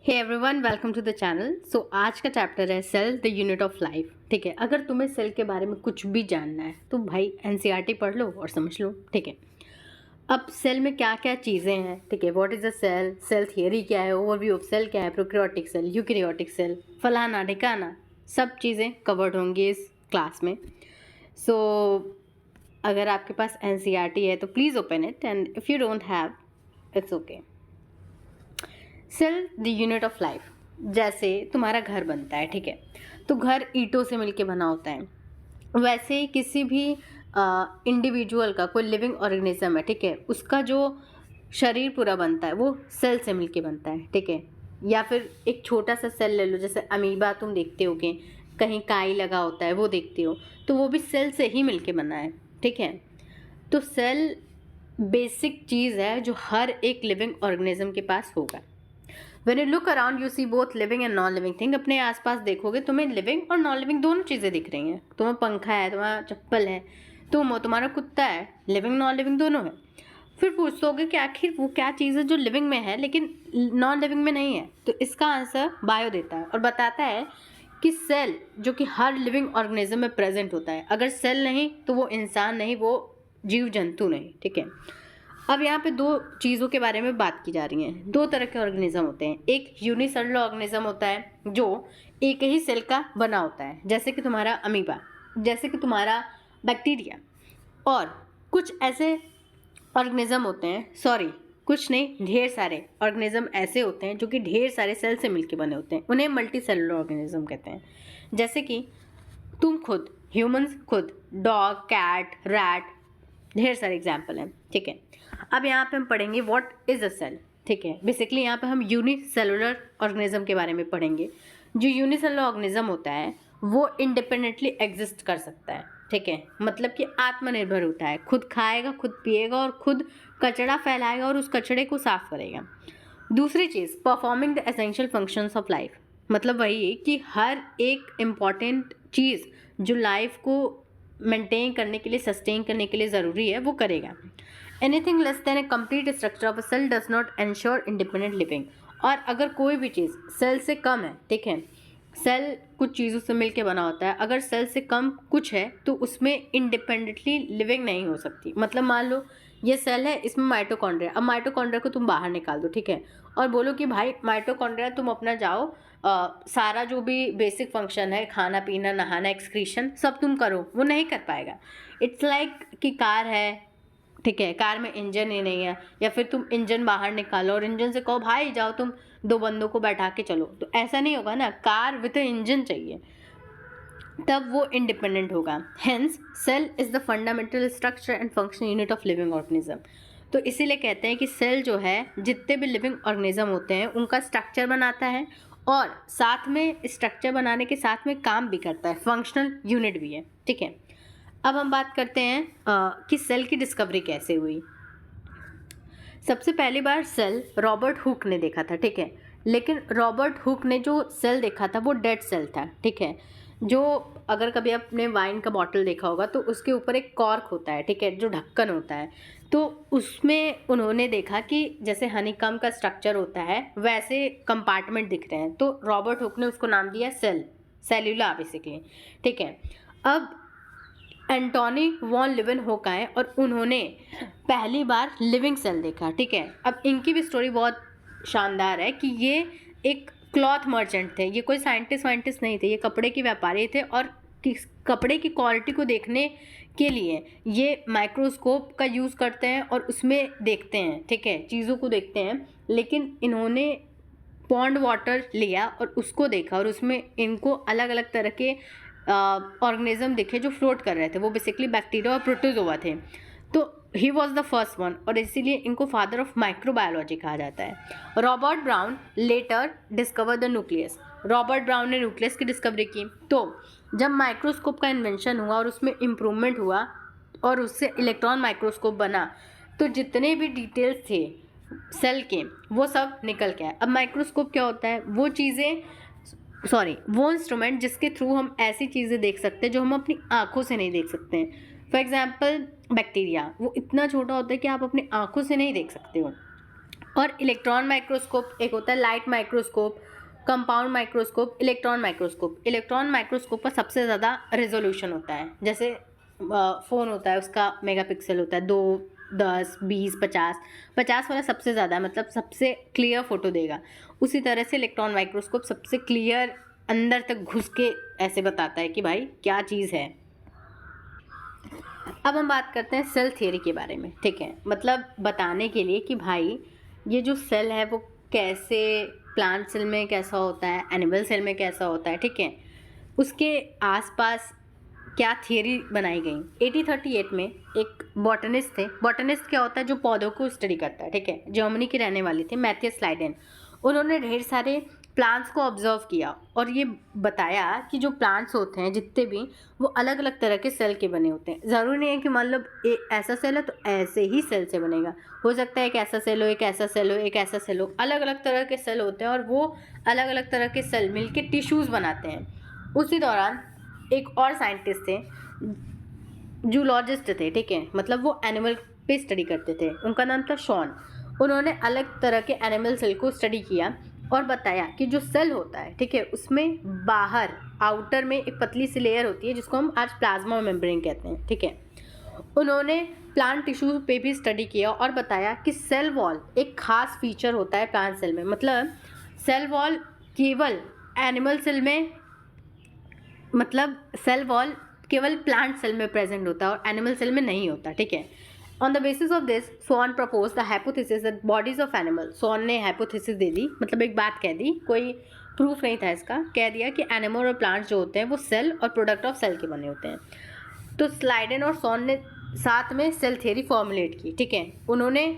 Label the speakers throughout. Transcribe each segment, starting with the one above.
Speaker 1: Hey everyone, welcome to the channel. So आज का chapter है cell the unit of life. ठीक है, अगर तुम्हें सेल के बारे में कुछ भी जानना है तो भाई एनसीईआरटी पढ़ लो और समझ लो। ठीक है, अब सेल में क्या क्या चीज़ें हैं। ठीक है, what is a cell, cell theory क्या है, ओवरव्यू ऑफ सेल क्या है, प्रोकैरियोटिक सेल, यूकैरियोटिक सेल, फलाना ढिकाना, सब चीज़ें कवर्ड होंगी इस क्लास में। सो अगर आपके पास एनसीईआरटी है तो please open it, and if you don't have it's okay. Cell the unit of life. जैसे तुम्हारा घर बनता है, ठीक है, तो घर ईंटों से मिलके बना होता है। वैसे ही किसी भी इंडिविजुअल का कोई लिविंग ऑर्गेनिज्म है, ठीक है, उसका जो शरीर पूरा बनता है वो सेल से मिलके बनता है। ठीक है, या फिर एक छोटा सा सेल ले लो, जैसे अमीबा तुम देखते होगे, कहीं काई लगा होता है वो देखते हो, तो वो भी सेल से ही मिलके बना है। ठीक है, तो सेल बेसिक चीज़ है जो हर एक लिविंग ऑर्गेनिज्म के पास होगा। When you look around, you see both living and non-living thing. अपने आसपास देखोगे तुम्हें लिविंग और नॉन लिविंग दोनों चीज़ें दिख रही हैं। तुम्हें पंखा है, तुम्हारा चप्पल है, तुम हो, तुम्हारा कुत्ता है, लिविंग नॉन लिविंग दोनों है। फिर पूछोगे कि आखिर वो क्या चीज़ है जो लिविंग में है लेकिन नॉन लिविंग में नहीं है, तो इसका आंसर बायो देता है और बताता है कि सेल जो कि हर लिविंग ऑर्गेनिज्म में प्रेजेंट होता है। अगर सेल नहीं तो वो इंसान नहीं, वो जीव जंतु नहीं। ठीक है, अब यहाँ पे दो चीज़ों के बारे में बात की जा रही है। दो तरह के ऑर्गेनिज्म होते हैं। एक यूनिसेलुलर ऑर्गेनिज्म होता है जो एक ही सेल का बना होता है, जैसे कि तुम्हारा अमीबा, जैसे कि तुम्हारा बैक्टीरिया। और कुछ ऐसे ऑर्गेनिज्म होते हैं, सॉरी कुछ नहीं, ढेर सारे ऑर्गेनिज्म ऐसे होते हैं जो कि ढेर सारे सेल से मिलकर बने होते हैं, उन्हें मल्टी सेलुलर ऑर्गेनिज्म कहते हैं। जैसे कि तुम खुद, ह्यूमंस खुद, डॉग, कैट, रैट, ढेर सारे एग्जाम्पल हैं। ठीक है, अब यहाँ पे हम पढ़ेंगे व्हाट इज़ अ सेल। ठीक है, बेसिकली यहाँ पे हम यूनिसेलुलर ऑर्गेनिज्म के बारे में पढ़ेंगे। जो यूनिसेलुलर ऑर्गेनिज्म होता है वो इंडिपेंडेंटली एग्जिस्ट कर सकता है। ठीक है, मतलब कि आत्मनिर्भर होता है, खुद खाएगा, खुद पिएगा और खुद कचरा फैलाएगा और उस कचरे को साफ करेगा। दूसरी चीज़, performing the essential functions of life, मतलब वही है कि हर एक इम्पॉर्टेंट चीज़ जो लाइफ को मेंटेन करने के लिए, सस्टेन करने के लिए ज़रूरी है, वो करेगा। Anything less than a complete structure of a cell does not ensure independent living. और अगर कोई भी चीज़ सेल से कम है, ठीक है, सेल कुछ चीज़ों से मिलके बना होता है, अगर सेल से कम कुछ है तो उसमें इंडिपेंडेंटली लिविंग नहीं हो सकती। मतलब मान लो ये सेल है, इसमें माइटोकॉन्ड्रिया, अब माइटोकॉन्ड्रिया को तुम बाहर निकाल दो, ठीक है, और बोलो कि भाई माइटोकॉन्ड्रिया तुम अपना जाओ, सारा जो भी बेसिक फंक्शन है, खाना पीना, नहाना, एक्सक्रीशन, सब तुम करो, वो नहीं कर पाएगा। इट्स लाइक कि कार है, ठीक है, कार में इंजन ही नहीं है, या फिर तुम इंजन बाहर निकालो और इंजन से कहो भाई जाओ तुम दो बंदों को बैठा के चलो, तो ऐसा नहीं होगा ना। कार विद इंजन चाहिए, तब वो इंडिपेंडेंट होगा। Hence cell is the fundamental structure and function unit of living organism. तो इसीलिए कहते हैं कि सेल जो है जितने भी लिविंग ऑर्गेनिज्म होते हैं उनका स्ट्रक्चर बनाता है और साथ में स्ट्रक्चर बनाने के साथ में काम भी करता है, फंक्शनल यूनिट भी है। ठीक है, अब हम बात करते हैं कि सेल की डिस्कवरी कैसे हुई। सबसे पहली बार सेल रॉबर्ट हुक ने देखा था। ठीक है, लेकिन रॉबर्ट हुक ने जो सेल देखा था वो डेड सेल था। ठीक है, जो अगर कभी आपने वाइन का बॉटल देखा होगा तो उसके ऊपर एक कॉर्क होता है, ठीक है, जो ढक्कन होता है, तो उसमें उन्होंने देखा कि जैसे हनीकम का स्ट्रक्चर होता है वैसे कंपार्टमेंट दिख रहे हैं, तो रॉबर्ट हुक ने उसको नाम दिया सेल, सेल्यूला बेसिकली। ठीक है, अब एंटोनी वॉन लीeuwenhoek आए और उन्होंने पहली बार लिविंग सेल देखा। ठीक है, अब इनकी भी स्टोरी बहुत शानदार है कि ये एक क्लॉथ मर्चेंट थे, ये कोई साइंटिस्ट वाइंटिस्ट नहीं थे, ये कपड़े के व्यापारी थे और कपड़े की क्वालिटी को देखने के लिए ये माइक्रोस्कोप का यूज़ करते हैं और उसमें देखते हैं, ठीक है, चीज़ों को देखते हैं। लेकिन इन्होंने पॉन्ड वाटर लिया और उसको देखा और उसमें इनको अलग अलग तरह के ऑर्गेनिज्म दिखे जो फ्लोट कर रहे थे, वो बेसिकली बैक्टीरिया और प्रोटोजोआ थे। तो he was the first one और इसीलिए इनको फादर ऑफ माइक्रोबायोलॉजी कहा जाता है। Robert Brown later discover the nucleus, Robert Brown ने न्यूक्लियस की डिस्कवरी की। तो जब माइक्रोस्कोप का इन्वेंशन हुआ और उसमें इम्प्रूवमेंट हुआ और उससे इलेक्ट्रॉन माइक्रोस्कोप बना, तो जितने भी डिटेल्स थे सेल के वो सब निकल के आए। अब माइक्रोस्कोप क्या होता है, वो चीज़ें, सॉरी, वो इंस्ट्रूमेंट जिसके थ्रू हम ऐसी चीज़ें देख सकते हैं जो हम अपनी आंखों से नहीं देख सकते हैं। फॉर एग्जांपल बैक्टीरिया, वो इतना छोटा होता है कि आप अपनी आंखों से नहीं देख सकते हो। और इलेक्ट्रॉन माइक्रोस्कोप, एक होता है light microscope, compound microscope, electron microscope. Electron microscope पर सबसे ज़्यादा रेजोल्यूशन होता है, जैसे फ़ोन होता है उसका मेगापिक्सल होता है 2, 10, 20, 50। 50 वाला सबसे ज़्यादा, मतलब सबसे क्लियर फोटो देगा। उसी तरह से इलेक्ट्रॉन माइक्रोस्कोप सबसे क्लियर अंदर तक घुस के ऐसे बताता है कि भाई क्या चीज़ है। अब हम बात करते हैं सेल थियरी के बारे में, ठीक है। मतलब बताने के लिए कि भाई ये जो सेल है वो कैसे, प्लांट सेल में कैसा होता है, एनिमल सेल में कैसा होता है, ठीक है। उसके आसपास क्या थियरी बनाई गई। 1838 में एक बॉटनिस्ट थे। बॉटनिस्ट क्या होता है, जो पौधों को स्टडी करता है, ठीक है। जर्मनी की रहने वाली थी, मैथियस लाइडेन। उन्होंने ढेर सारे प्लांट्स को ऑब्जर्व किया और ये बताया कि जो प्लांट्स होते हैं जितने भी, वो अलग अलग तरह के सेल के बने होते हैं। ज़रूरी नहीं है कि मान लो ऐसा सेल है तो ऐसे ही सेल से बनेगा। हो सकता है एक ऐसा सेल हो, एक ऐसा सेल हो, एक ऐसा सेल हो। अलग अलग तरह के सेल होते हैं और वो अलग अलग तरह के सेल मिलके टिश्यूज़ बनाते हैं। उसी दौरान एक और साइंटिस्ट थे, जूलॉजिस्ट थे, ठीक है। मतलब वो एनिमल पे स्टडी करते थे, उनका नाम था शॉन। उन्होंने अलग तरह के एनिमल सेल को स्टडी किया और बताया कि जो सेल होता है, ठीक है, उसमें बाहर आउटर में एक पतली सी लेयर होती है जिसको हम आज प्लाज्मा मेम्ब्रेन कहते हैं, ठीक है। उन्होंने प्लांट टिश्यू पे भी स्टडी किया और बताया कि सेल वॉल एक खास फीचर होता है प्लांट सेल में। मतलब सेल वॉल केवल एनिमल सेल में, मतलब सेल वॉल केवल प्लांट सेल में प्रेजेंट होता है और एनिमल सेल में नहीं होता, ठीक है। On the basis of this Schwann propose the hypothesis that bodies of animal, Schwann ने हाइपोथेसिस दे दी, मतलब एक बात कह दी, कोई प्रूफ नहीं था इसका, कह दिया कि एनिमल और प्लांट्स जो होते हैं वो सेल और प्रोडक्ट ऑफ सेल के बने होते हैं। तो स्लाइडेन और स्वान ने साथ में सेल थ्योरी फॉर्मुलेट की, ठीक है। उन्होंने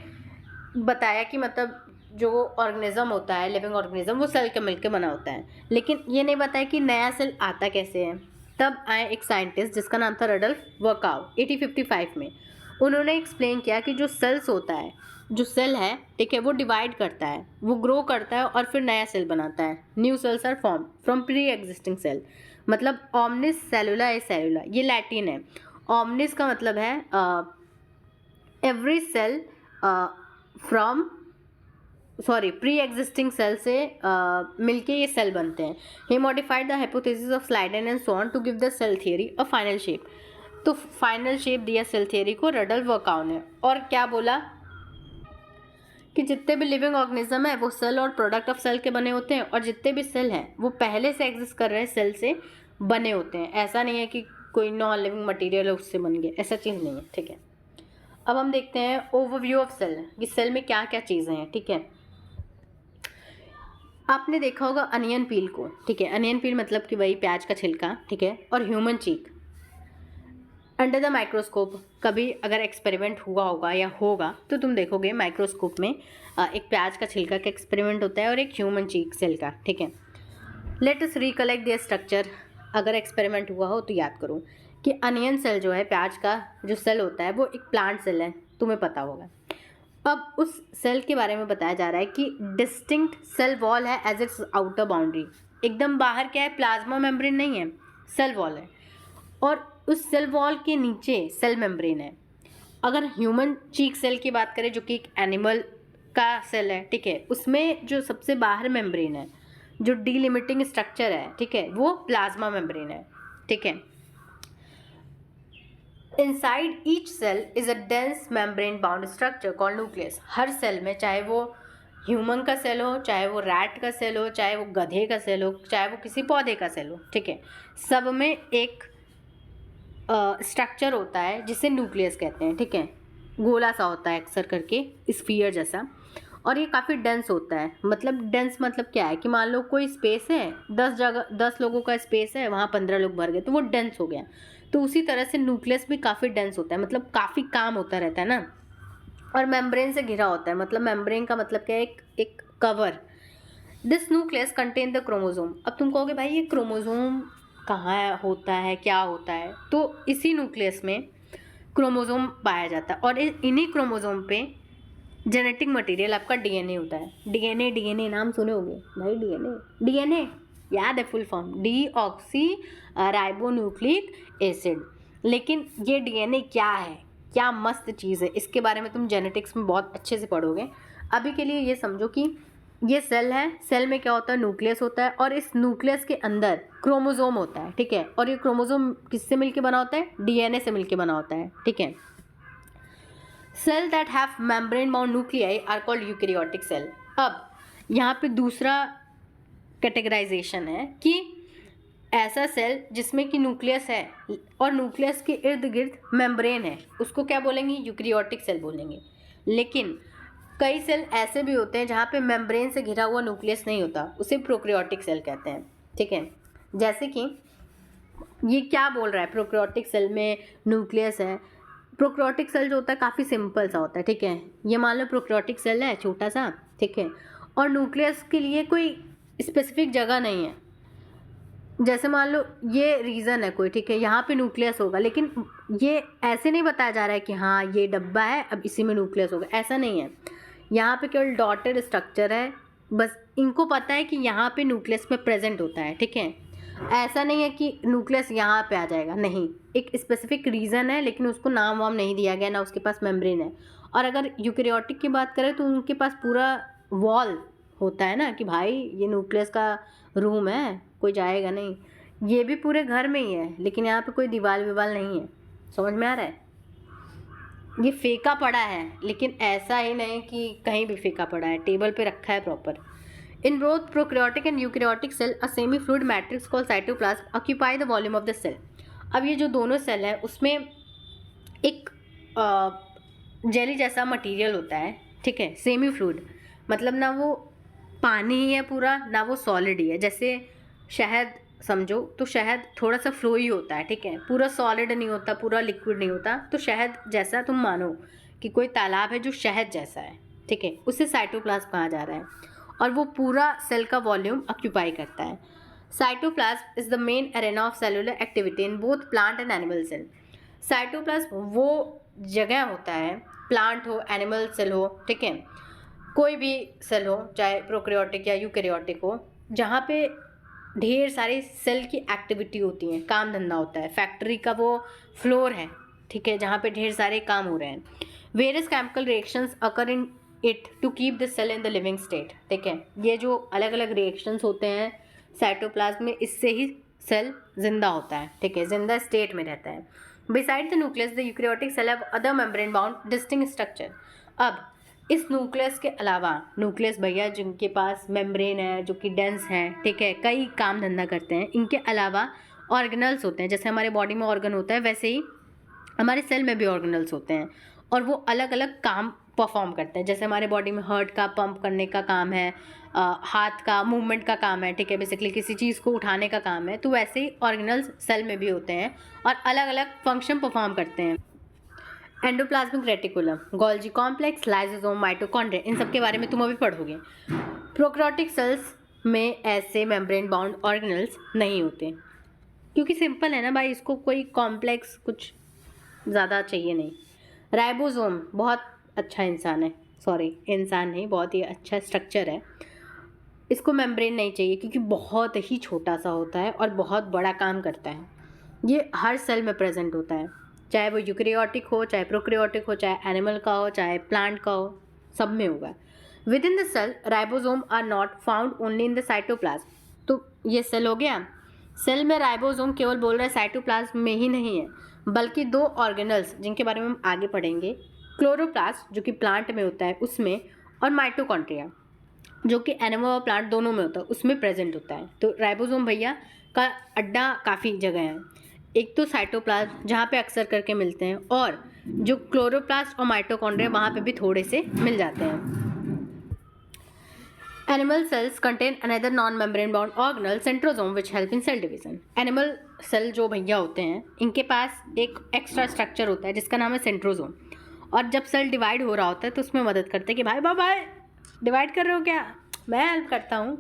Speaker 1: बताया कि मतलब जो ऑर्गेनिज्म होता है, लिविंग ऑर्गेनिज्म, वो सेल के मिलकर बना होता है, लेकिन ये नहीं बताया कि नया सेल आता कैसे है। तब आए एक साइंटिस्ट जिसका नाम था रडल्फ वर्काउ 1855 में। उन्होंने एक्सप्लेन किया कि जो सेल्स होता है, जो सेल है, ठीक है, वो डिवाइड करता है, वो ग्रो करता है और फिर नया सेल बनाता है। New cells are form from pre existing cell. मतलब ओमनिस सेलुला ए सेलुला, ये लैटिन है। ओमनिस का मतलब है every cell from pre existing cell से मिलके ये सेल बनते हैं। He modified the hypothesis of Schleiden and Schwann to give the cell theory a final shape. तो फाइनल शेप दिया सेल थियरी को रडल्फ वर्काउ ने, और क्या बोला कि जितने भी लिविंग ऑर्गेनिज्म है वो सेल और प्रोडक्ट ऑफ सेल के बने होते हैं, और जितने भी सेल हैं वो पहले से एग्जिस्ट कर रहे सेल से बने होते हैं। ऐसा नहीं है कि कोई नॉन लिविंग मटीरियल है उससे बन गए, ऐसा चीज़ नहीं है, ठीक है। अब हम देखते हैं ओवरव्यू ऑफ सेल, कि सेल में क्या क्या चीज़ें हैं, ठीक है। आपने देखा होगा अनियन पील को, ठीक है। अनियन पील मतलब कि वही प्याज का छिलका, ठीक है। और human cheek under the microscope, कभी अगर एक्सपेरिमेंट हुआ होगा या होगा तो तुम देखोगे माइक्रोस्कोप में एक प्याज का छिलका का एक्सपेरिमेंट होता है और एक ह्यूमन चीक सेल का, ठीक है। Let us recollect there structure. अगर एक्सपेरिमेंट हुआ हो तो याद करो कि अनियन सेल जो है, प्याज का जो सेल होता है, वो एक प्लांट सेल है, तुम्हें पता होगा। अब उस सेल के बारे में बताया जा रहा है कि डिस्टिंक्ट सेल वॉल है एज इट्स आउटर बाउंड्री। एकदम बाहर क्या है, प्लाज्मा मेम्ब्रेन नहीं है, सेल वॉल है, और उस सेल वॉल के नीचे सेल मेम्ब्रेन है। अगर ह्यूमन चीक सेल की बात करें, जो कि एक एनिमल का सेल है, ठीक है, उसमें जो सबसे बाहर मेम्ब्रेन है, जो डीलिमिटिंग स्ट्रक्चर है, ठीक है, वो प्लाज्मा मेम्ब्रेन है, ठीक है। Inside each cell is a dense membrane bound structure called nucleus. हर सेल में, चाहे वो ह्यूमन का सेल हो, चाहे वो रैट का सेल हो, चाहे वो गधे का सेल हो, चाहे वो किसी पौधे का सेल हो, ठीक है, सब में एक स्ट्रक्चर होता है जिसे न्यूक्लियस कहते हैं, ठीक है। गोला सा होता है अक्सर करके, स्फीयर जैसा, और ये काफ़ी डेंस होता है। मतलब डेंस मतलब क्या है कि मान लो कोई स्पेस है, 10 लोगों का स्पेस है, वहाँ 15 लोग भर गए तो वो डेंस हो गया। तो उसी तरह से न्यूक्लियस भी काफ़ी डेंस होता है, मतलब काफ़ी काम होता रहता है ना। और मेम्ब्रेन से घिरा होता है, मतलब मेम्ब्रेन का मतलब क्या है, एक cover. This nucleus contain the chromosome. अब तुम कहोगे भाई ये क्रोमोजोम कहाँ होता है, क्या होता है, तो इसी न्यूक्लियस में क्रोमोजोम पाया जाता है, और इन्हीं क्रोमोजोम पे जेनेटिक मटेरियल आपका डीएनए होता है। डीएनए नाम सुने होंगे भाई, डीएनए याद है full form, deoxy ribonucleic acid. लेकिन ये डीएनए क्या है, क्या मस्त चीज़ है, इसके बारे में तुम जेनेटिक्स में बहुत अच्छे से पढ़ोगे। अभी के लिए ये समझो कि ये सेल है, सेल में क्या होता है, न्यूक्लियस होता है, और इस न्यूक्लियस के अंदर क्रोमोसोम होता है, ठीक है। और ये क्रोमोसोम किससे मिलके बना होता है, डीएनए से मिलके बना होता है, ठीक है। Cell that have membrane bound nuclei are called eukaryotic cell. अब यहाँ पे दूसरा कैटेगराइजेशन है कि ऐसा सेल जिसमें कि न्यूक्लियस है और न्यूक्लियस के इर्द गिर्द मेम्ब्रेन है, उसको क्या बोलेंगे, यूकैरियोटिक सेल बोलेंगे। लेकिन कई सेल ऐसे भी होते हैं जहाँ पे मेम्ब्रेन से घिरा हुआ न्यूक्लियस नहीं होता, उसे प्रोकैरियोटिक सेल कहते हैं, ठीक है। जैसे कि ये क्या बोल रहा है, प्रोकैरियोटिक सेल में न्यूक्लियस है। प्रोकैरियोटिक सेल जो होता है काफ़ी सिंपल सा होता है, ठीक है। ये मान लो प्रोकैरियोटिक सेल है छोटा सा, ठीक है, और न्यूक्लियस के लिए कोई स्पेसिफिक जगह नहीं है। जैसे मान लो ये रीज़न है कोई, ठीक है, यहाँ पे न्यूक्लियस होगा, लेकिन ये ऐसे नहीं बताया जा रहा है कि हाँ ये डब्बा है अब इसी में न्यूक्लियस होगा, ऐसा नहीं है। यहाँ पे केवल डॉटेड स्ट्रक्चर है, बस इनको पता है कि यहाँ पे न्यूक्लियस में प्रेजेंट होता है, ठीक है। ऐसा नहीं है कि न्यूक्लियस यहाँ पे आ जाएगा, नहीं, एक स्पेसिफिक रीज़न है, लेकिन उसको नाम वाम नहीं दिया गया, ना उसके पास मेम्ब्रेन है। और अगर यूकैरियोटिक की बात करें तो उनके पास पूरा वॉल होता है ना, कि भाई ये न्यूक्लियस का रूम है, कोई जाएगा नहीं। ये भी पूरे घर में ही है, लेकिन यहाँ पे कोई दीवार विवाल नहीं है। समझ में आ रहा है? ये फेंका पड़ा है, लेकिन ऐसा ही नहीं कि कहीं भी फेंका पड़ा है, टेबल पे रखा है proper. In both prokaryotic and eukaryotic cell a semi fluid matrix called cytoplasm occupy the volume of the cell. अब ये जो दोनों सेल हैं उसमें एक जेली जैसा मटेरियल होता है, ठीक है, सेमी फ्लूइड, मतलब ना वो पानी ही है पूरा, ना वो सॉलिड ही है। जैसे शहद समझो, तो शहद थोड़ा सा फ्लो ही होता है, ठीक है, पूरा सॉलिड नहीं होता, पूरा लिक्विड नहीं होता। तो शहद जैसा तुम मानो कि कोई तालाब है जो शहद जैसा है, ठीक है, उसे साइटोप्लाज्म कहा जा रहा है, और वो पूरा सेल का वॉल्यूम ऑक्यूपाई करता है। Cytoplasm is the main arena of cellular activity in both plant and animal cell. Cytoplasm वो जगह होता है, प्लांट हो, एनिमल सेल हो, ठीक है, कोई भी सेल हो, चाहे प्रोकैरियोटिक या यूकैरियोटिक हो, जहाँ पे ढेर सारी सेल की एक्टिविटी होती हैं, काम धंधा होता है, फैक्ट्री का वो फ्लोर है, ठीक है, जहाँ पे ढेर सारे काम हो रहे हैं। Various chemical reactions occur in it to keep the cell in the living state, ठीक है। ये जो अलग अलग रिएक्शंस होते हैं साइटोप्लाज्म में, इससे ही सेल जिंदा होता है, ठीक है, जिंदा स्टेट में रहता है। Beside the nucleus the eukaryotic cell have other membrane bound distinct structure. अब इस न्यूक्लियस के अलावा, न्यूक्लियस भैया जिनके पास मेम्ब्रेन है, जो कि डेंस हैं, ठीक है, कई काम धंधा करते हैं, इनके अलावा ऑर्गेनल्स होते हैं। जैसे हमारे बॉडी में ऑर्गन होता है, वैसे ही हमारे सेल में भी ऑर्गेनल्स होते हैं, और वो अलग अलग काम परफॉर्म करते हैं। जैसे हमारे बॉडी में हार्ट का पंप करने का काम है, हाथ का मूवमेंट का काम है, ठीक है, बेसिकली किसी चीज़ को उठाने का काम है, तो वैसे ही ऑर्गेनल्स सेल में भी होते हैं और अलग अलग फंक्शन परफॉर्म करते हैं। Endoplasmic reticulum, Golgi complex, lysosome, mitochondria, इन सब के बारे में तुम अभी पढ़ोगे। प्रोकैरियोटिक सेल्स में ऐसे मेम्ब्रेन बाउंड ऑर्गेनल्स नहीं होते, क्योंकि सिंपल है ना भाई, इसको कोई कॉम्प्लेक्स कुछ ज़्यादा चाहिए नहीं। राइबोसोम बहुत अच्छा इंसान है, सॉरी इंसान नहीं, बहुत ही अच्छा स्ट्रक्चर है। इसको मेम्ब्रेन नहीं चाहिए क्योंकि बहुत ही छोटा सा होता है और बहुत बड़ा काम करता है। ये हर सेल में प्रेजेंट होता है, चाहे वो यूकैरियोटिक हो, चाहे प्रोकैरियोटिक हो, चाहे एनिमल का हो, चाहे प्लांट का हो, सब में होगा। Within the cell ribosomes are not found only in the cytoplasm. तो ये सेल हो गया। सेल में राइबोसोम केवल बोल रहा है साइटोप्लाज्म में ही नहीं है, बल्कि दो ऑर्गेनल्स जिनके बारे में हम आगे पढ़ेंगे, क्लोरोप्लास्ट जो कि प्लांट में होता है उसमें, और माइटोकॉन्ड्रिया जो कि एनिमल और प्लांट दोनों में होता है, उसमें प्रेजेंट होता है। तो राइबोसोम भैया का अड्डा काफ़ी जगह है। एक तो साइटोप्लाज्म जहाँ पे अक्सर करके मिलते हैं, और जो क्लोरोप्लास्ट और माइटोकॉन्ड्रिया वहाँ पे भी थोड़े से मिल जाते हैं। Animal cells contain another non membrane bound organelle centrosome which help in cell division. Animal cell जो भैया होते हैं, इनके पास एक एक्स्ट्रा स्ट्रक्चर होता है जिसका नाम है सेंट्रोसोम, और जब सेल डिवाइड हो रहा होता है तो उसमें मदद करते हैं कि भाई बाबा डिवाइड कर रहे हो क्या, मैं हेल्प करता हूँ।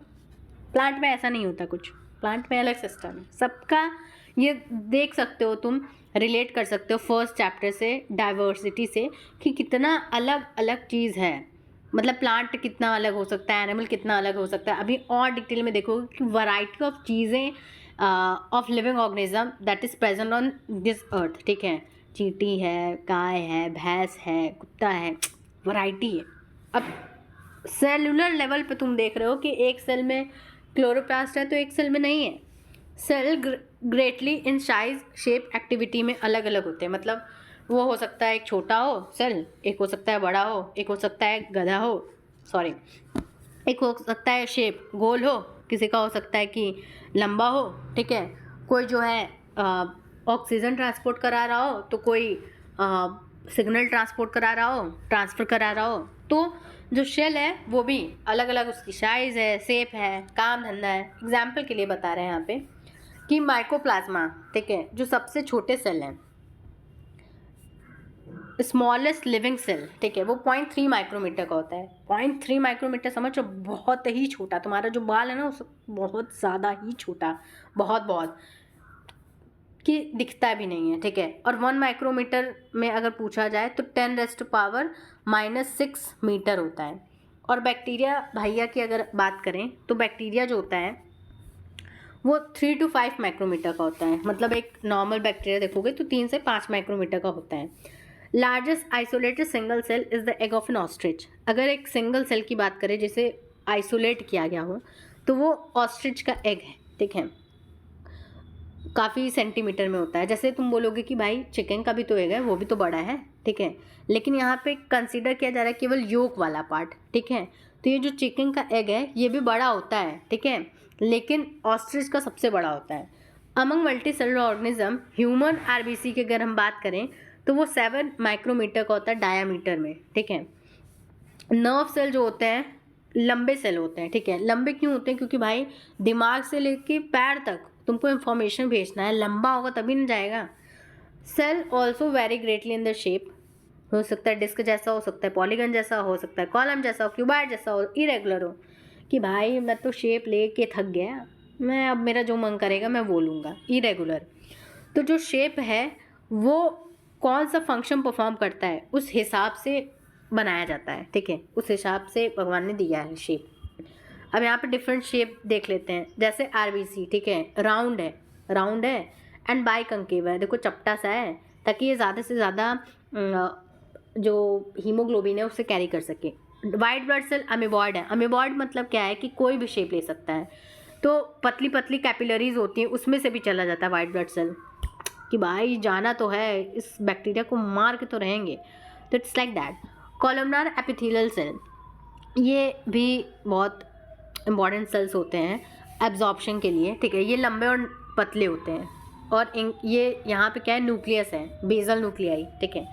Speaker 1: प्लांट में ऐसा नहीं होता कुछ, प्लांट में अलग सिस्टम है सबका। ये देख सकते हो तुम, रिलेट कर सकते हो फर्स्ट चैप्टर से, डाइवर्सिटी से, कि कितना अलग अलग चीज़ है। मतलब प्लांट कितना अलग हो सकता है, एनिमल कितना अलग हो सकता है। अभी और डिटेल में देखोगे कि वैरायटी ऑफ चीज़ें of living organism that is present on this earth, ठीक है, चींटी है, गाय है, भैंस है, कुत्ता है, वैरायटी है। अब सेलुलर लेवल पे तुम देख रहे हो कि एक सेल में क्लोरोप्लास्ट है तो एक सेल में नहीं है। Cell greatly in size shape activity में अलग अलग होते हैं, मतलब वो हो सकता है एक छोटा हो सेल, एक हो सकता है बड़ा हो, एक हो सकता है गधा हो, सॉरी, एक हो सकता है शेप गोल हो, किसी का हो सकता है कि लंबा हो, ठीक है। कोई जो है ऑक्सीजन ट्रांसपोर्ट करा रहा हो, तो कोई सिग्नल ट्रांसपोर्ट करा रहा हो, ट्रांसफ़र करा रहा हो। तो जो शेल है वो भी अलग अलग उसकी साइज़ है, शेप है, काम धंधा है। एग्जाम्पल के लिए बता रहे हैं यहाँ पे कि माइकोप्लाज्मा, ठीक है, जो सबसे छोटे सेल हैं, स्मॉलेस्ट लिविंग सेल, ठीक है, वो 0.3 माइक्रोमीटर का होता है। 0.3 माइक्रोमीटर समझो, बहुत ही छोटा। तुम्हारा जो बाल है ना उस बहुत ज़्यादा ही छोटा, बहुत बहुत कि दिखता भी नहीं है, ठीक है। और 1 माइक्रोमीटर में अगर पूछा जाए तो 10⁻⁻⁻6 मीटर होता है। और बैक्टीरिया भैया की अगर बात करें तो बैक्टीरिया जो होता है वो 3 to 5 माइक्रोमीटर का होता है। मतलब एक नॉर्मल बैक्टीरिया देखोगे तो 3 से 5 माइक्रोमीटर का होता है। Largest isolated single cell is the egg of an ostrich. अगर एक सिंगल सेल की बात करें जिसे आइसोलेट किया गया हो तो वो ऑस्ट्रिच का एग है, ठीक है। काफ़ी सेंटीमीटर में होता है। जैसे तुम बोलोगे कि भाई चिकन का भी तो एग है, वो भी तो बड़ा है, ठीक है, लेकिन यहाँ पे कंसीडर किया जा रहा है केवल योक वाला पार्ट, ठीक है। तो ये जो चिकन का एग है ये भी बड़ा होता है, ठीक है, लेकिन ऑस्ट्रिच का सबसे बड़ा होता है। Among multi cellular organism, human RBC की अगर हम बात करें तो वो 7 माइक्रोमीटर का होता है डायामीटर में, ठीक है। नर्व सेल जो होते हैं लंबे सेल होते हैं, ठीक है। लंबे क्यों होते हैं? क्योंकि भाई दिमाग से लेके पैर तक तुमको इन्फॉर्मेशन भेजना है, लंबा होगा तभी ना जाएगा। Cell also very greatly in the shape, हो सकता है डिस्क जैसा, हो सकता है पॉलीगन जैसा, हो सकता है कॉलम जैसा हो, क्यूबॉइड जैसा हो, इरेगुलर हो। कि भाई मैं तो शेप लेके थक गया, मैं अब मेरा जो मन करेगा मैं वो लूँगा। इरेगुलर, तो जो शेप है वो कौन सा फंक्शन परफॉर्म करता है उस हिसाब से बनाया जाता है, ठीक है, उस हिसाब से भगवान ने दिया है शेप। अब यहाँ पे डिफरेंट शेप देख लेते हैं। जैसे आरबीसी, ठीक है, राउंड है, राउंड है एंड बाई कंकेव है, देखो चपटा सा है ताकि ये ज़्यादा से ज़्यादा जो हीमोग्लोबिन है उससे कैरी कर सके। वाइट ब्लड सेल अमीबॉइड है। अमीबॉइड मतलब क्या है कि कोई भी शेप ले सकता है, तो पतली पतली कैपिलरीज होती हैं उसमें से भी चला जाता है वाइट ब्लड सेल, कि भाई जाना तो है, इस बैक्टीरिया को मार के तो रहेंगे, तो it's like that. Columnar epithelial cell, ये भी बहुत इंपॉर्टेंट सेल्स होते हैं एब्जॉर्प्शन के लिए, ठीक है। ये लंबे और पतले होते हैं और ये यहाँ पे क्या है, न्यूक्लियस है, बेसल न्यूक्लियाई, ठीक है।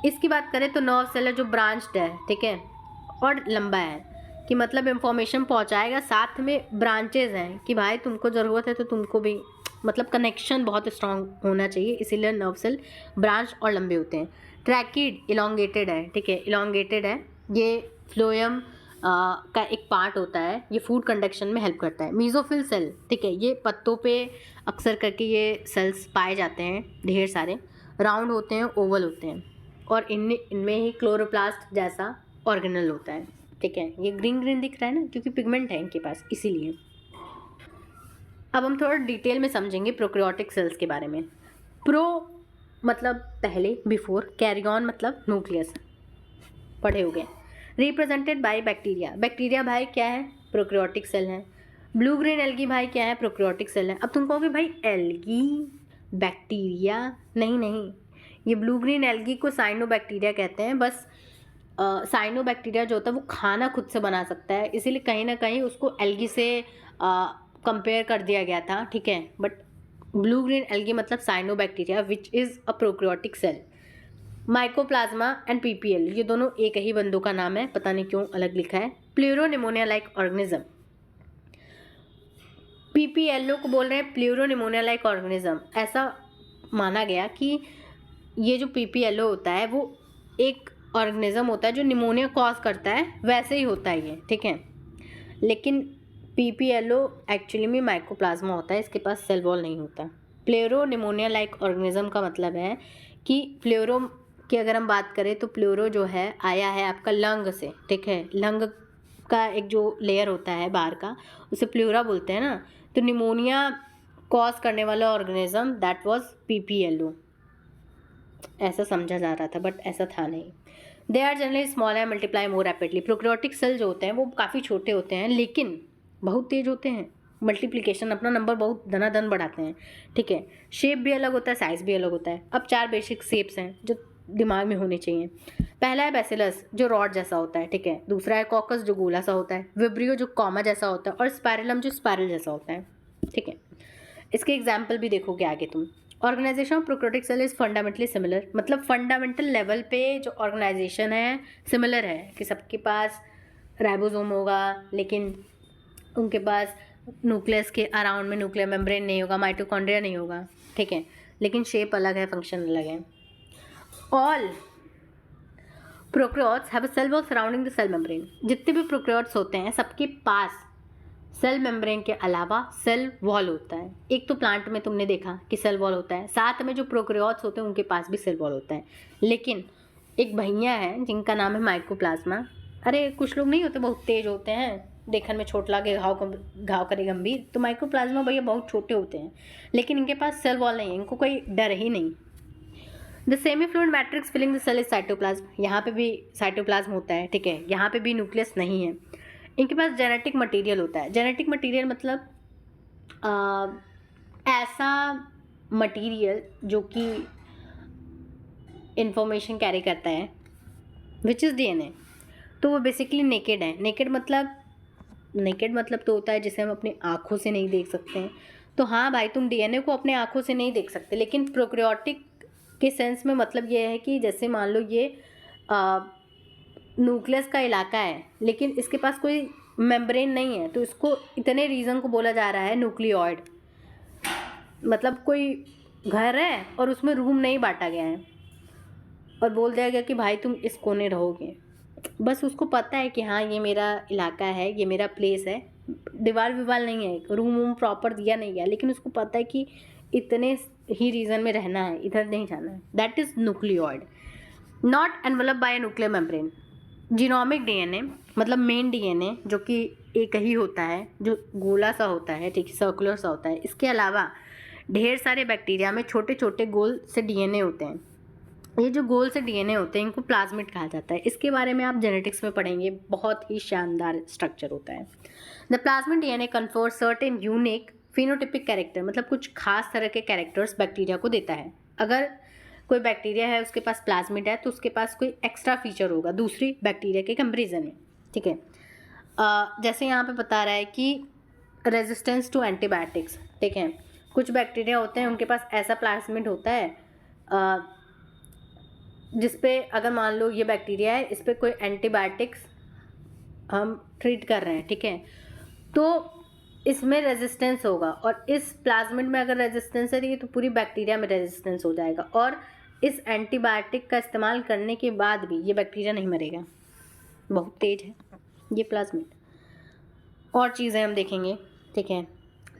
Speaker 1: इसकी बात करें तो नर्व सेल है जो ब्रांच्ड है, ठीक है, और लंबा है, कि मतलब इंफॉर्मेशन पहुँचाएगा, साथ में ब्रांचेज हैं कि भाई तुमको ज़रूरत है तो तुमको भी, मतलब कनेक्शन बहुत स्ट्रांग होना चाहिए, इसीलिए नर्व सेल ब्रांच और लंबे होते हैं। ट्रैकिड इलोंगेटेड है, ठीक है, इलोंगेटेड है, ये फ्लोएम का एक पार्ट होता है, ये फूड कंडक्शन में हेल्प करता है। मीजोफिल सेल, ठीक है, ये पत्तों पे अक्सर करके ये सेल्स पाए जाते हैं, ढेर सारे, राउंड होते हैं, ओवल होते हैं, और इनमें ही क्लोरोप्लास्ट जैसा ऑर्गेनल होता है, ठीक है। ये ग्रीन ग्रीन दिख रहा है ना क्योंकि पिगमेंट है इनके पास, इसीलिए। अब हम थोड़ा डिटेल में समझेंगे प्रोकैरियोटिक सेल्स के बारे में। प्रो मतलब पहले, बिफोर, कैरियन मतलब न्यूक्लियस, पढ़े हो गए। रिप्रेजेंटेड बाय बैक्टीरिया, बैक्टीरिया भाई क्या है, प्रोकैरियोटिक सेल है। ब्लू ग्रीन एल्गी भाई क्या है, प्रोकैरियोटिक सेल है। अब तुम कहोगे भाई एल्गी बैक्टीरिया, नहीं नहीं, ये ब्लू ग्रीन एल्गी को साइनोबैक्टीरिया कहते हैं। बस साइनोबैक्टीरिया जो होता है वो खाना खुद से बना सकता है, इसीलिए कहीं ना कहीं उसको एल्गी से कंपेयर कर दिया गया था, ठीक है। बट ब्लू ग्रीन एल्गी मतलब cyanobacteria which is a prokaryotic cell. Mycoplasma and PPL, ये दोनों एक ही बंदों का नाम है, पता नहीं क्यों अलग लिखा है। प्लूरोनिमोनिया लाइक ऑर्गेनिज्म, पीपीएलओ को बोल रहे हैं प्लूरोनिमोनिया लाइक ऑर्गेनिज्म। ऐसा माना गया कि ये जो पीपीएलओ होता है वो एक ऑर्गेनिज्म होता है जो निमोनिया कॉज करता है, वैसे ही होता है ये, ठीक है। लेकिन पीपीएलओ एक्चुअली में माइकोप्लाज्मा होता है, इसके पास सेल वॉल नहीं होता। प्लूरोनिमोनिया लाइक ऑर्गेनिज्म का मतलब है कि प्लूरो की अगर हम बात करें तो प्लूरो जो है आया है आपका लंग से, ठीक है। लंग का एक जो लेयर होता है बाहर का उसे प्लूरा बोलते हैं ना, तो निमोनिया कॉज करने वाला ऑर्गेनिज्म दैट वाज पीपीएलओ, ऐसा समझा जा रहा था बट ऐसा था नहीं। They are generally small and multiply more rapidly. Prokaryotic cell जो होते हैं वो काफ़ी छोटे होते हैं लेकिन बहुत तेज होते हैं, मल्टीप्लिकेशन अपना नंबर बहुत धनाधन बढ़ाते हैं, ठीक है। शेप भी अलग होता है, साइज़ भी अलग होता है। अब 4 बेसिक शेप्स हैं जो दिमाग में होने चाहिए। पहला है बैसिलस जो रॉड जैसा होता है, ठीक है। दूसरा है कॉकस जो गोला सा होता है, विब्रियो जो कॉमा जैसा होता है, और स्पाइरलम जो स्पाइरल जैसा होता है, ठीक है। इसके एग्जाम्पल भी देखोगे आगे तुम। Organisation of prokaryotic cell is fundamentally similar, मतलब फंडामेंटल लेवल पे जो ऑर्गेनाइजेशन है सिमिलर है कि सबके पास राइबोसोम होगा लेकिन उनके पास न्यूक्लियस के अराउंड में न्यूक्लियर मेम्ब्रेन नहीं होगा, माइटोकॉन्ड्रिया नहीं होगा, ठीक है। लेकिन शेप अलग है, फंक्शन अलग है। All prokaryotes have a cell wall surrounding the cell membrane. जितने भी प्रोकैरियोट्स होते हैं सबके पास सेल मेम्ब्रेन के अलावा सेल वॉल होता है। एक तो प्लांट में तुमने देखा कि सेल वॉल होता है, साथ में जो प्रोकैरियोट्स होते हैं उनके पास भी सेल वॉल होता है। लेकिन एक भैया है जिनका नाम है माइकोप्लाज्मा। अरे कुछ लोग नहीं होते बहुत तेज होते हैं, देखने में छोट लागे घाव करे गंभीर, तो माइकोप्लाज्मा भैया बहुत छोटे होते हैं लेकिन इनके पास सेल वॉल नहीं है, इनको कोई डर ही नहीं। The semi fluid matrix filling the cell is cytoplasm. यहाँ पे भी साइटोप्लाज्म होता है, ठीक है। यहाँ पे भी न्यूक्लियस नहीं है। इनके पास जेनेटिक मटेरियल होता है। जेनेटिक मटेरियल मतलब ऐसा मटेरियल जो कि इंफॉर्मेशन कैरी करता है विच इज़ डीएनए। तो वो बेसिकली नेकेड है। नेकेड मतलब तो होता है जिसे हम अपनी आँखों से नहीं देख सकते हैं। तो हाँ भाई, तुम डीएनए को अपने आँखों से नहीं देख सकते, लेकिन प्रोकैरियोटिक के सेंस में मतलब ये है कि जैसे मान लो ये न्यूक्लियस का इलाका है लेकिन इसके पास कोई मेम्ब्रेन नहीं है, तो इसको इतने रीज़न को बोला जा रहा है न्यूक्लियोइड। मतलब कोई घर है और उसमें रूम नहीं बांटा गया है और बोल दिया गया कि भाई तुम इस कोने रहोगे। बस उसको पता है कि हाँ ये मेरा इलाका है, ये मेरा प्लेस है। दीवार विवार नहीं है, रूम वूम प्रॉपर दिया नहीं गया, लेकिन उसको पता है कि इतने ही रीजन में रहना है, इधर नहीं जाना है। That is nucleoid. Not envelop by a nuclear membrane. Genomic DNA मतलब मेन डीएनए जो कि एक ही होता है, जो गोला सा होता है, ठीक है, सर्कुलर सा होता है। इसके अलावा ढेर सारे बैक्टीरिया में छोटे छोटे गोल से डीएनए होते हैं। ये जो गोल से डीएनए होते हैं इनको प्लाज्मिड कहा जाता है। इसके बारे में आप जेनेटिक्स में पढ़ेंगे, बहुत ही शानदार स्ट्रक्चर होता है। The plasmid DNA confers certain unique phenotypic character, मतलब कुछ खास तरह के कैरेक्टर्स बैक्टीरिया को देता है। अगर कोई बैक्टीरिया है उसके पास प्लाज्मिड है तो उसके पास कोई एक्स्ट्रा फीचर होगा दूसरी बैक्टीरिया के कंपेरिजन में, ठीक है। जैसे यहाँ पे बता रहा है कि रेजिस्टेंस टू एंटीबायोटिक्स, ठीक है। कुछ बैक्टीरिया होते हैं उनके पास ऐसा प्लाज्मिड होता है जिस पे अगर मान लो ये बैक्टीरिया है, इस पर कोई एंटीबायोटिक्स हम ट्रीट कर रहे हैं, ठीक है, तो इसमें रेजिस्टेंस होगा। और इस प्लाज्मिड में अगर रेजिस्टेंस है तो पूरी बैक्टीरिया में रेजिस्टेंस हो जाएगा। और इस एंटीबायोटिक का इस्तेमाल करने के बाद भी ये बैक्टीरिया नहीं मरेगा, बहुत तेज है ये प्लाज्मिड। और चीज़ें हम देखेंगे, ठीक है।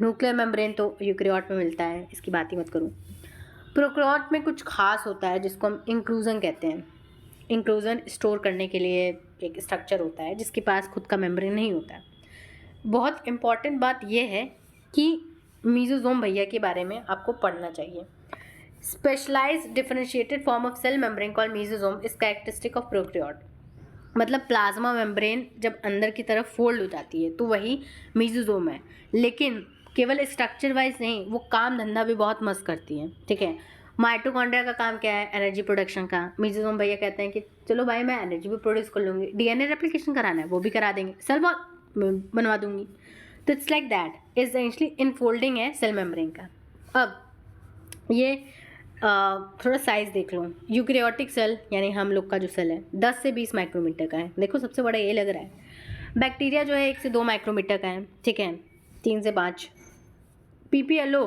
Speaker 1: न्यूक्लियर मेम्ब्रेन तो यूकैरियोट में मिलता है, इसकी बात ही मत करूँ। प्रोकैरियोट में कुछ खास होता है जिसको हम इंक्लूजन कहते हैं। इंक्लूजन स्टोर करने के लिए एक स्ट्रक्चर होता है जिसके पास खुद का मेम्ब्रेन नहीं होता है। बहुत इम्पॉर्टेंट बात यह है कि मीजोजोम भैया के बारे में आपको पढ़ना चाहिए। Specialised differentiated form of cell membrane called mesosome is characteristic of prokaryote. मतलब प्लाज्मा मेम्ब्रेन जब अंदर की तरफ फोल्ड हो जाती है तो वही मीजोजोम है। लेकिन केवल स्ट्रक्चर वाइज नहीं, वो काम धंधा भी बहुत मस्त करती है, ठीक है। माइटोकॉन्ड्रिया का काम क्या है? एनर्जी प्रोडक्शन का। मीजोजोम भैया कहते हैं कि चलो भाई मैं एनर्जी भी प्रोड्यूस कर लूँगी, डीएनए रेप्लिकेशन कराना है वो भी करा देंगे, सेल वॉल बनवा दूंगी। तो it's like that is actually infolding है सेल मेम्ब्रेन का। अब ये थोड़ा साइज देख लो। यूकैरियोटिक सेल यानी हम लोग का जो सेल है 10 से 20 माइक्रोमीटर का है। देखो सबसे बड़ा ये लग रहा है। बैक्टीरिया जो है 1 से 2 माइक्रोमीटर का है, ठीक है, 3 से 5। पीपीएलओ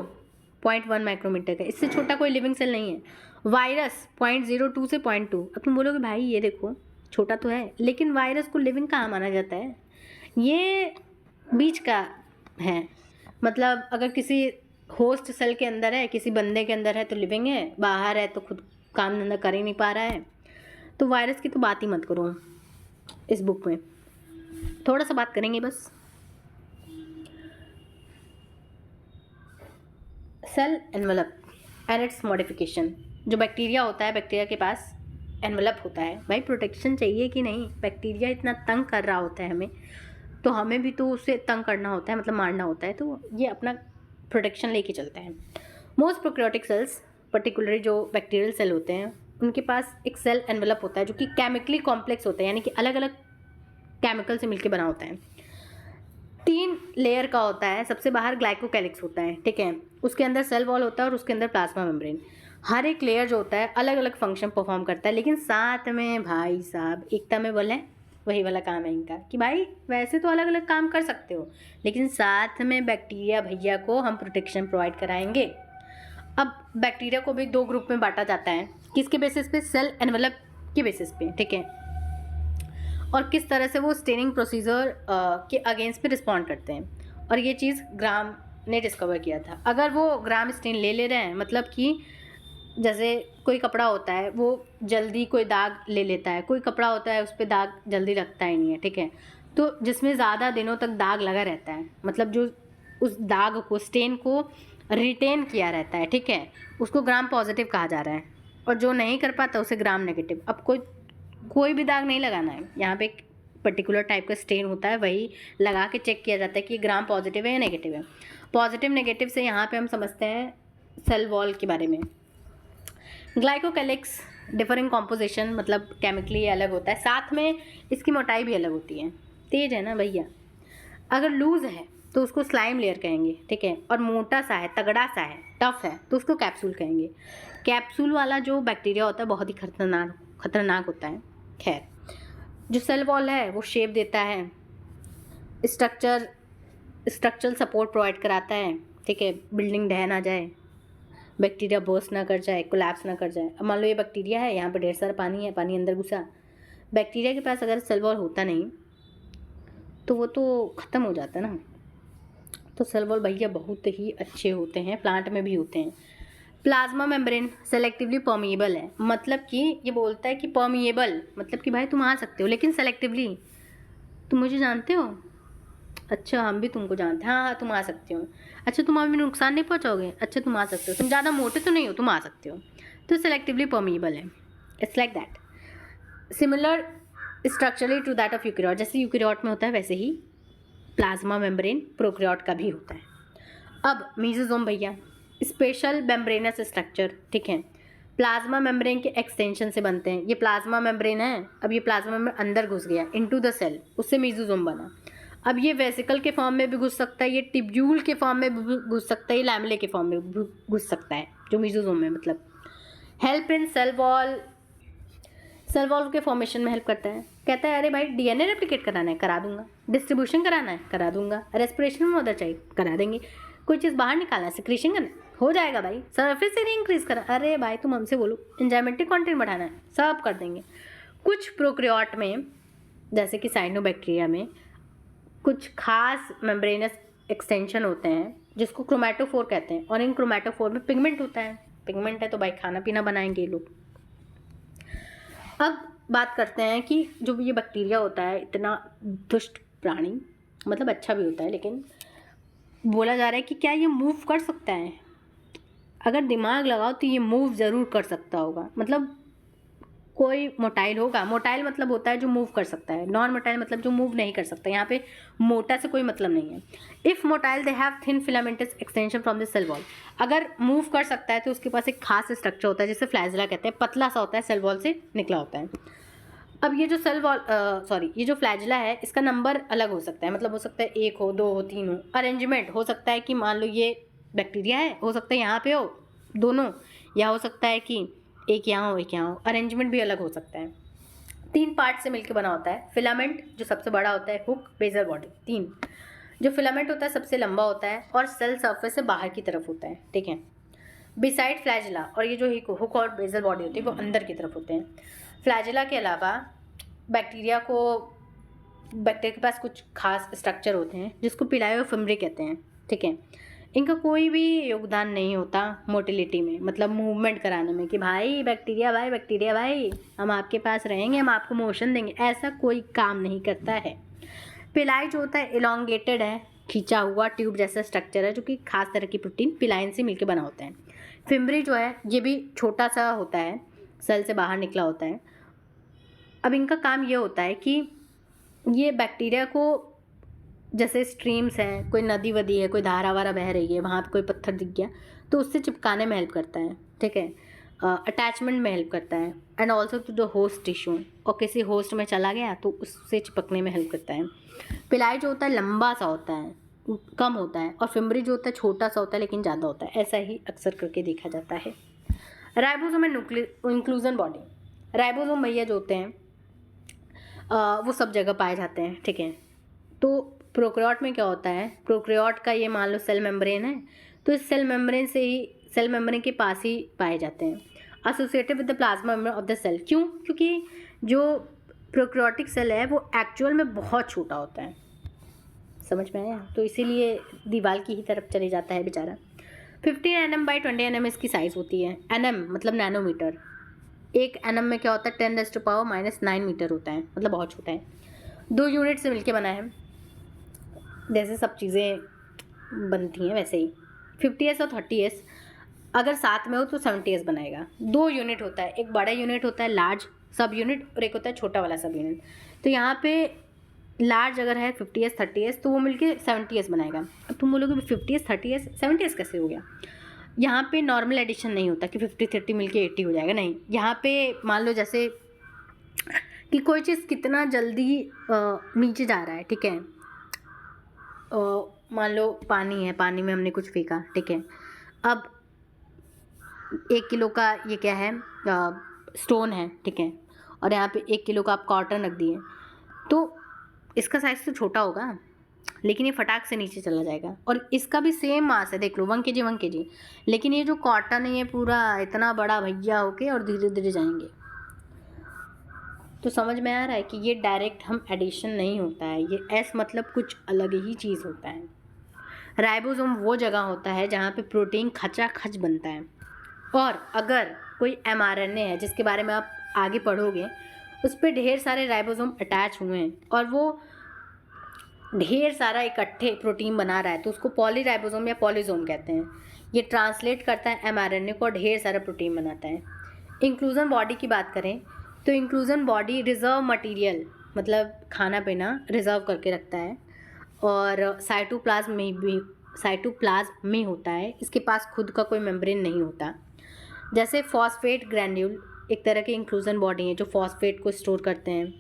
Speaker 1: 0.1 माइक्रोमीटर का, इससे छोटा कोई लिविंग सेल नहीं है। वायरस 0.02 से 0.2। अब तुम बोलोगे भाई ये देखो छोटा तो है, लेकिन वायरस को लिविंग कहाँ माना जाता है? ये बीच का है। मतलब अगर किसी होस्ट सेल के अंदर है, किसी बंदे के अंदर है तो लिविंग है, बाहर है तो खुद काम धंधा कर ही नहीं पा रहा है। तो वायरस की तो बात ही मत करो। इस बुक में थोड़ा सा बात करेंगे बस। Cell envelope and its modification. जो बैक्टीरिया होता है, बैक्टीरिया के पास एनवलप होता है। भाई प्रोटेक्शन चाहिए कि नहीं, बैक्टीरिया इतना तंग कर रहा होता है हमें, तो हमें भी तो उसे तंग करना होता है, मतलब मारना होता है, तो ये अपना प्रोटेक्शन लेके चलता है। मोस्ट प्रोक्रियोटिक सेल्स, पर्टिकुलरली जो बैक्टीरियल सेल होते हैं, उनके पास एक सेल एनवलप होता है जो कि केमिकली कॉम्प्लेक्स होता है, यानी कि अलग अलग केमिकल से मिलकर बना होता है। 3 लेयर का होता है। सबसे बाहर ग्लाइकोकैलिक्स होता है, ठीक है, उसके अंदर सेल वॉल होता है और उसके अंदर प्लाज्मा मेम्ब्रेन। हर एक लेयर जो होता है अलग अलग फंक्शन परफॉर्म करता है, लेकिन साथ में भाई साहब एकता में बोले वही वाला काम है इनका कि भाई वैसे तो अलग अलग काम कर सकते हो, लेकिन साथ में बैक्टीरिया भैया को हम प्रोटेक्शन प्रोवाइड कराएंगे। अब बैक्टीरिया को भी 2 ग्रुप में बांटा जाता है, किसके बेसिस पे, सेल एनवलप के बेसिस पे, ठीक है, और किस तरह से वो स्टेनिंग प्रोसीजर के अगेंस्ट पे रिस्पॉन्ड करते हैं। और ये चीज़ ग्राम ने डिस्कवर किया था। अगर वो ग्राम स्टेन ले रहे हैं, मतलब कि जैसे कोई कपड़ा होता है वो जल्दी कोई दाग ले लेता है, कोई कपड़ा होता है उस पर दाग जल्दी लगता ही नहीं है, ठीक है, तो जिसमें ज़्यादा दिनों तक दाग लगा रहता है, मतलब जो उस दाग को, स्टेन को रिटेन किया रहता है, ठीक है, उसको ग्राम पॉजिटिव कहा जा रहा है, और जो नहीं कर पाता उसे ग्राम नेगेटिव। अब कोई भी दाग नहीं लगाना है, यहाँ पे एक पर्टिकुलर टाइप का स्टेन होता है, वही लगा के चेक किया जाता है कि ग्राम पॉजिटिव है या नेगेटिव है। पॉजिटिव नेगेटिव से यहाँ पे हम समझते हैं सेल वॉल के बारे में। ग्लाइकोकैलिक्स डिफरिंग कॉम्पोजिशन, मतलब केमिकली अलग होता है, साथ में इसकी मोटाई भी अलग होती है। तेज है ना भैया, अगर लूज़ है तो उसको स्लाइम लेयर कहेंगे, ठीक है, और मोटा सा है, तगड़ा सा है, टफ है, तो उसको कैप्सूल कहेंगे। कैप्सूल वाला जो बैक्टीरिया होता है बहुत ही खतरनाक होता है। खैर, जो सेल वॉल है वो शेप देता है, स्ट्रक्चरल सपोर्ट प्रोवाइड कराता है, ठीक है, बिल्डिंग ढह ना जाए, बैक्टीरिया बर्स्ट ना कर जाए, कोलैप्स ना कर जाए। अब मान लो ये बैक्टीरिया है, यहाँ पे ढेर सारा पानी है, पानी अंदर घुसा, बैक्टीरिया के पास अगर सेल वॉल होता नहीं तो वो तो ख़त्म हो जाता ना। तो सेल वॉल भैया बहुत ही अच्छे होते हैं, प्लांट में भी होते हैं। प्लाज्मा मेम्ब्रेन सेलेक्टिवली परमिएबल है, मतलब कि ये बोलता है कि परमिएबल मतलब कि भाई तुम आ सकते हो, लेकिन सेलेक्टिवली। तुम मुझे जानते हो? अच्छा, हम भी तुमको जानते हैं। हाँ, तुम आ सकते हो। अच्छा, तुम हमें नुकसान नहीं पहुंचाओगे? अच्छा, तुम आ सकते हो। तुम ज़्यादा मोटे तो नहीं हो, तुम आ सकते हो। तो सेलेक्टिवली परमिएबल है, it's like that. Similar structurally to that of eukaryote, जैसे यूकेरियोट में होता है वैसे ही प्लाज्मा मेम्ब्रेन प्रोकैरियोट का भी होता है। अब मेसोसोम भैया, स्पेशल मेम्ब्रेनस स्ट्रक्चर, ठीक है, प्लाज्मा मेम्ब्रेन के एक्सटेंशन से बनते हैं। ये प्लाज्मा मेम्ब्रेन है, अब ये प्लाज्मा मेम्ब्रेन अंदर घुस गया इनटू द सेल, उससे मेसोसोम बना। अब ये वेसिकल के फॉर्म में भी घुस सकता है, ये टिब्यूल के फॉर्म में भी घुस सकता है, ये लैमेले के फॉर्म में घुस सकता है, जो मेसोसोम में, मतलब हेल्प इन सेल वॉल के फॉर्मेशन में हेल्प करता है। कहता है अरे भाई डीएनए रेप्लिकेट कराना है, करा दूंगा, डिस्ट्रीब्यूशन कराना है, करा दूंगा, रेस्पिरेशन में मदद चाहिए, करा देंगे, कोई चीज़ बाहर निकालना है, सिक्रीशन करना हो जाएगा भाई, सरफेस एरिया इंक्रीज करा, अरे भाई तुम हमसे बोलो, एंजाइमेटिक कंटेंट बढ़ाना है, सब कर देंगे। कुछ प्रोकैरियोट में, जैसे कि साइनोबैक्टीरिया में, कुछ खास मेम्ब्रेनस एक्सटेंशन होते हैं जिसको क्रोमैटोफोर कहते हैं, और इन क्रोमैटोफोर में पिगमेंट होता है। पिगमेंट है तो भाई खाना पीना बनाएंगे ये लोग। अब बात करते हैं कि जो ये बैक्टीरिया होता है, इतना दुष्ट प्राणी, मतलब अच्छा भी होता है, लेकिन बोला जा रहा है कि क्या ये मूव कर सकता है? अगर दिमाग लगाओ तो ये मूव ज़रूर कर सकता होगा, मतलब कोई मोटाइल होगा। मोटाइल मतलब होता है जो मूव कर सकता है, नॉन मोटाइल मतलब जो मूव नहीं कर सकता। यहाँ पे मोटा से कोई मतलब नहीं है। If motile they have thin filamentous extension from the cell wall, अगर मूव कर सकता है तो उसके पास एक खास स्ट्रक्चर होता है जिसे फ्लैजिला कहते हैं, पतला सा होता है, सेल वॉल से निकला होता है। अब ये जो ये जो फ्लैजिला है, इसका नंबर अलग हो सकता है, मतलब हो सकता है 1 हो, 2 हो, 3 हो। अरेंजमेंट हो सकता है कि मान लो ये बैक्टीरिया है, हो सकता है यहाँ पे हो दोनों, या हो सकता है कि एक यहाँ हो, एक यहाँ हो। अरेंजमेंट भी अलग हो सकता है। 3 पार्ट से मिलकर बना होता है। फिलामेंट जो सबसे बड़ा होता है, हुक, बेसल बॉडी, 3। जो फिलामेंट होता है सबसे लंबा होता है और सेल सरफेस से बाहर की तरफ होता है, ठीक है, बिसाइड फ्लैजिला। और ये जो हुक और बेसल बॉडी होती है वो अंदर की तरफ होते हैं। फ्लैजिला के अलावा बैक्टीरिया के पास कुछ खास स्ट्रक्चर होते हैं जिसको पिलायोफिम्ब्री कहते हैं, ठीक है। इनका कोई भी योगदान नहीं होता मोटिलिटी में, मतलब मूवमेंट कराने में, कि भाई बैक्टीरिया भाई हम आपके पास रहेंगे, हम आपको मोशन देंगे, ऐसा कोई काम नहीं करता है। पिलाई जो होता है इलॉन्गेटेड है, खींचा हुआ ट्यूब जैसा स्ट्रक्चर है, जो कि खास तरह की प्रोटीन पिलाइन से मिलकर बना होता है। फिम्ब्री जो है ये भी छोटा सा होता है, सेल से बाहर निकला होता है, अब इनका काम ये होता है कि ये बैक्टीरिया को, जैसे स्ट्रीम्स हैं, कोई नदी वदी है, कोई धारा वारा बह रही है, वहाँ पे कोई पत्थर दिख गया तो उससे चिपकाने में हेल्प करता है, ठीक है, अटैचमेंट में हेल्प करता है, and also to the host tissue, और किसी होस्ट में चला गया तो उससे चिपकने में हेल्प करता है। पिलाई जो होता है लंबा सा होता है, कम होता है, और फिम्बरी जो होता है छोटा सा होता है लेकिन ज़्यादा होता है, ऐसा ही अक्सर करके देखा जाता है। Ribosome and inclusion body, ribosome भैया जो होते हैं वो सब जगह पाए जाते हैं, ठीक है। तो प्रोकैरियोट में क्या होता है, प्रोकैरियोट का ये मान लो सेल मेम्ब्रेन है, तो इस सेल मेम्ब्रेन से ही, सेल मेम्ब्रेन के पास ही पाए जाते हैं, associated with the plasma membrane of the cell. क्यों? क्योंकि जो प्रोकैरियोटिक सेल है वो एक्चुअल में बहुत छोटा होता है, समझ में आया? तो इसीलिए दीवार की ही तरफ चले जाता है बेचारा। 15 nm बाई 20 nm इसकी साइज़ होती है। nm मतलब नैनोमीटर, एक nm में क्या होता है 10⁻⁻⁹ मीटर होता है, मतलब बहुत छोटा है। 2 यूनिट से मिलके बना है, जैसे सब चीज़ें बनती हैं वैसे ही। 50s और 30s अगर साथ में हो तो 70s बनाएगा। 2 यूनिट होता है, एक बड़ा यूनिट होता है लार्ज सब यूनिट, और एक होता है छोटा वाला सब यूनिट। तो यहाँ पे लार्ज अगर है 50s 30s तो वो मिलके 70s बनाएगा। अब तुम बोलोगे 50s 30s 70s कैसे हो गया? यहाँ पे नॉर्मल एडिशन नहीं होता कि 50-30 मिलके 80 हो जाएगा, नहीं। यहाँ पे मान लो जैसे कि कोई चीज़ कितना जल्दी नीचे जा रहा है, ठीक है, मान लो पानी है, पानी में हमने कुछ फेंका, ठीक है, अब 1 किलो का ये क्या है, स्टोन है, ठीक है, और यहाँ पे 1 किलो का आप कॉटन रख दिए, तो इसका साइज़ तो छोटा होगा लेकिन ये फटाक से नीचे चला जाएगा। और इसका भी सेम मास है, देख लो 1 kg, लेकिन ये जो कॉटन है ये पूरा इतना बड़ा भैया होके और धीरे धीरे जाएंगे। तो समझ में आ रहा है कि ये डायरेक्ट हम एडिशन नहीं होता है, ये एस मतलब कुछ अलग ही चीज़ होता है। राइबोसोम वो जगह होता है जहाँ पे प्रोटीन खचाखच बनता है, और अगर कोई mRNA है जिसके बारे में आप आगे पढ़ोगे, उस पर ढेर सारे राइबोसोम अटैच हुए हैं और वो ढेर सारा इकट्ठे प्रोटीन बना रहा है, तो उसको पॉलीराइबोसोम या पॉलीसोम कहते हैं। ये ट्रांसलेट करता है mRNA को और ढेर सारा प्रोटीन बनाता है। इंक्लूजन बॉडी की बात करें तो इंक्लूजन बॉडी रिजर्व मटेरियल, मतलब खाना पीना रिजर्व करके रखता है, और साइटोप्लाज्म में होता है, इसके पास खुद का कोई मेम्ब्रेन नहीं होता। जैसे फॉस्फेट ग्रैन्यूल एक तरह के इंक्लूजन बॉडी हैं जो फॉस्फेट को स्टोर करते हैं।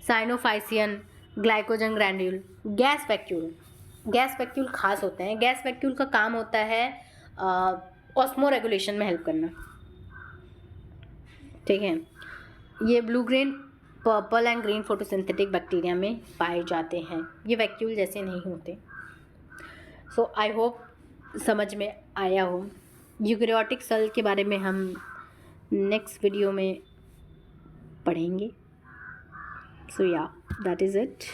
Speaker 1: Cyanophycean, glycogen granule, gas vacuole खास होते हैं। गैस वैक्यूल का काम होता है ऑस्मो रेगुलेशन में हेल्प करना, ठीक है। ये blue green, purple and green photosynthetic bacteria में पाए जाते हैं, ये वैक्यूल जैसे नहीं होते। सो आई होप समझ में आया हो। यूकैरियोटिक सेल के बारे में हम नेक्स्ट वीडियो में पढ़ेंगे। सो या दैट इज़ इट।